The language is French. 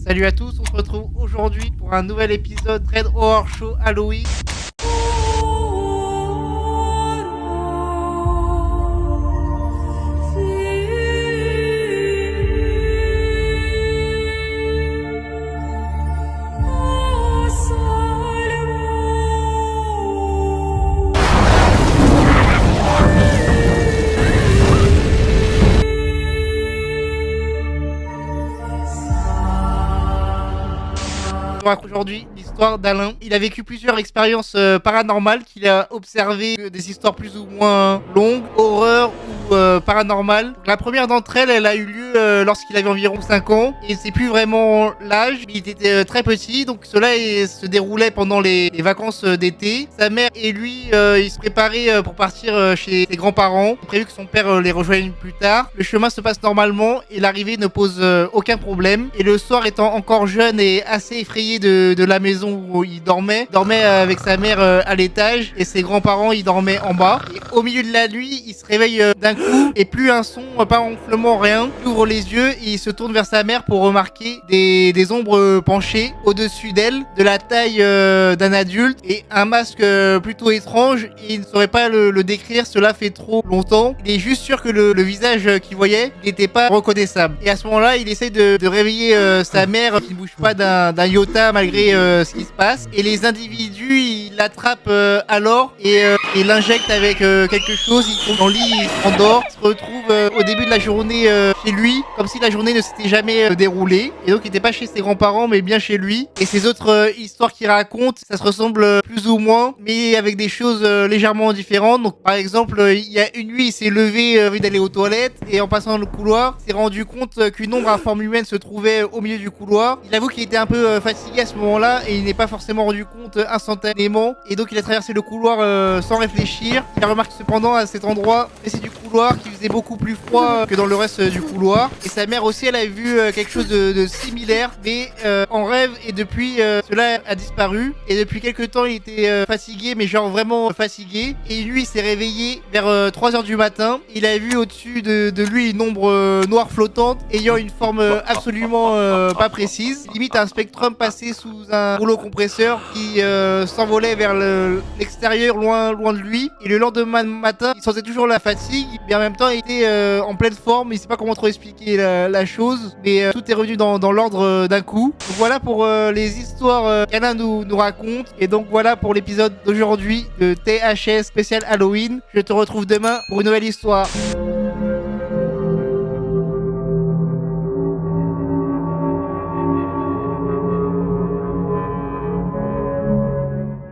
Salut à tous, on se retrouve aujourd'hui pour un nouvel épisode Red Horror Show Halloween. Je vous raconte aujourd'hui l'histoire d'Alain. Il a vécu plusieurs expériences paranormales qu'il a observées, des histoires plus ou moins longues, horreur ou paranormales. La première d'entre elles, elle a eu lieu lorsqu'il avait environ 5 ans. Et c'est plus vraiment l'âge, mais il était très petit, donc cela se déroulait pendant les vacances d'été. Sa mère et lui, ils se préparaient pour partir chez ses grands-parents. Prévu que son père les rejoigne plus tard. Le chemin se passe normalement et l'arrivée ne pose aucun problème. Et le soir, étant encore jeune et assez effrayé de la maison où il dormait avec sa mère à l'étage et ses grands-parents ils dormaient en bas. Et au milieu de la nuit, il se réveille d'un coup et plus un son, pas un ronflement, rien. Il ouvre les yeux et il se tourne vers sa mère pour remarquer des ombres penchées au-dessus d'elle, de la taille d'un adulte et un masque plutôt étrange. Il ne saurait pas le décrire, cela fait trop longtemps. Il est juste sûr que le visage qu'il voyait n'était pas reconnaissable. Et à ce moment-là, il essaye de réveiller sa mère qui ne bouge pas d'un iota malgré ce qui se passe. Et les individus, ils l'attrapent alors et l'injectent avec quelque chose. Il tombe dans le lit, il s'endort, il se retrouve au début de la journée chez lui, comme si la journée ne s'était jamais déroulée. Et donc il n'était pas chez ses grands-parents, mais bien chez lui. Et ces autres histoires qu'il raconte, ça se ressemble plus ou moins, mais avec des choses légèrement différentes. Donc par exemple, il y a une nuit, il s'est levé, envie d'aller aux toilettes, et en passant dans le couloir, il s'est rendu compte qu'une ombre à forme humaine se trouvait au milieu du couloir. Il avoue qu'il était un peu fatigué à ce moment-là, et il n'est pas forcément rendu compte instantanément. Et donc il a traversé le couloir sans réfléchir. Il a remarqué cependant à cet endroit précis du couloir qu'il faisait beaucoup plus froid que dans le reste du couloir. Et sa mère aussi, elle a vu quelque chose de similaire, mais en rêve, et depuis cela a disparu. Et depuis quelques temps, il était fatigué, mais genre vraiment fatigué. Et lui, il s'est réveillé vers 3h du matin. Il a vu au-dessus de lui une ombre noire flottante ayant une forme absolument pas précise. Limite un spectrum passé sous un rouleau compresseur qui s'envolait vers l'extérieur, loin de lui. Et le lendemain matin, il sentait toujours la fatigue, mais en même temps, il était en pleine forme. Il sait pas comment trop expliquer la chose, mais tout est revenu dans l'ordre d'un coup. Donc voilà pour les histoires qu'Alain nous raconte. Et donc voilà pour l'épisode d'aujourd'hui de THS spécial Halloween. Je te retrouve demain pour une nouvelle histoire.